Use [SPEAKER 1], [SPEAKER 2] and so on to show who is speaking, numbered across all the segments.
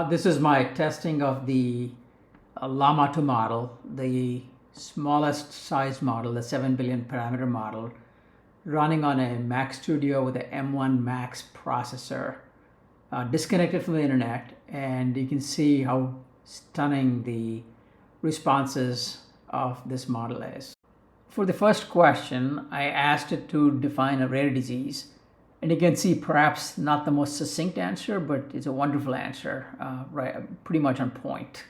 [SPEAKER 1] This is my testing of the Llama-2 model, the smallest size model, the 7 billion parameter model, running on a Mac Studio with a M1 Max processor, disconnected from the internet, and you can see how stunning the responses of this model is. For the first question, I asked it to define a rare disease. And you can see perhaps not the most succinct answer, but it's a wonderful answer, right, pretty much on point.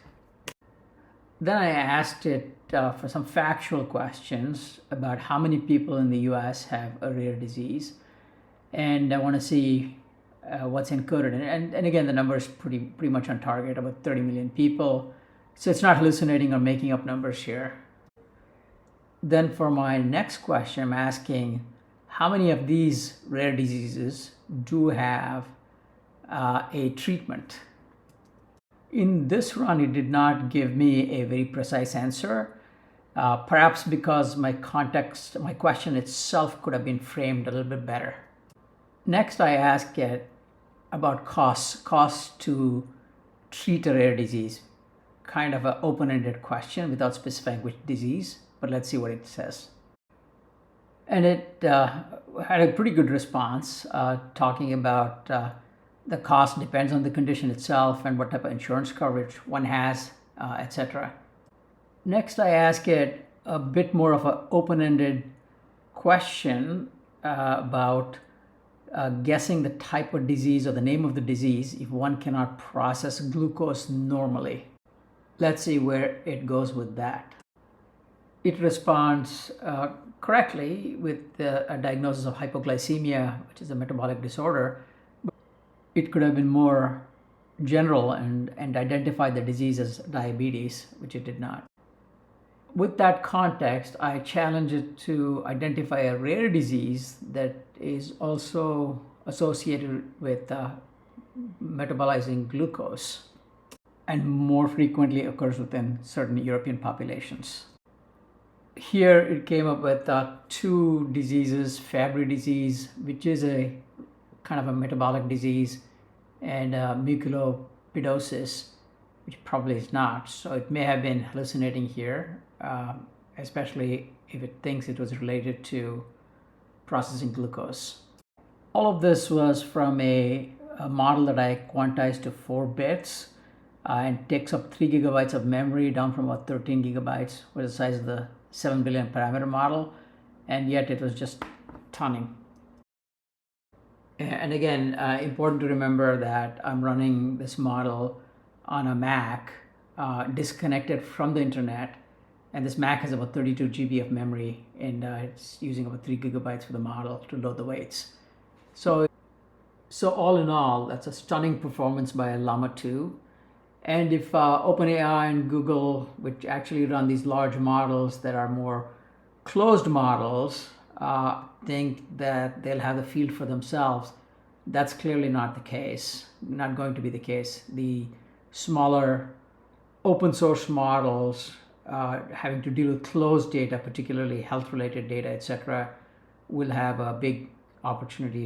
[SPEAKER 1] Then I asked it for some factual questions about how many people in the US have a rare disease. And I want to see what's encoded in it. And again, the number is pretty much on target, about 30 million people. So it's not hallucinating or making up numbers here. Then for my next question, I'm asking, how many of these rare diseases do have a treatment? In this run, it did not give me a very precise answer, perhaps because my question itself could have been framed a little bit better. Next, I asked it about costs to treat a rare disease. Kind of an open-ended question without specifying which disease, but let's see what it says. And it had a pretty good response, talking about the cost depends on the condition itself and what type of insurance coverage one has, etc. Next, I ask it a bit more of an open-ended question about guessing the type of disease or the name of the disease if one cannot process glucose normally. Let's see where it goes with that. It responds correctly with a diagnosis of hypoglycemia, which is a metabolic disorder. It could have been more general and identify the disease as diabetes, which it did not. With that context, I challenge it to identify a rare disease that is also associated with metabolizing glucose and more frequently occurs within certain European populations. Here it came up with two diseases, Fabry disease, which is a kind of a metabolic disease, and mucopidosis, which probably is not. So it may have been hallucinating here, especially if it thinks it was related to processing glucose. All of this was from a model that I quantized to 4 bits and takes up 3 gigabytes of memory, down from about 13 gigabytes, was the size of the 7 billion parameter model, and yet it was just stunning. And again, important to remember that I'm running this model on a Mac, disconnected from the internet, and this Mac has about 32 GB of memory, and it's using about 3 gigabytes for the model to load the weights. So all in all, that's a stunning performance by Llama-2. And if OpenAI and Google, which actually run these large models that are more closed models, think that they'll have the field for themselves, that's clearly not the case, not going to be the case. The smaller open source models having to deal with closed data, particularly health-related data, etc., will have a big opportunity.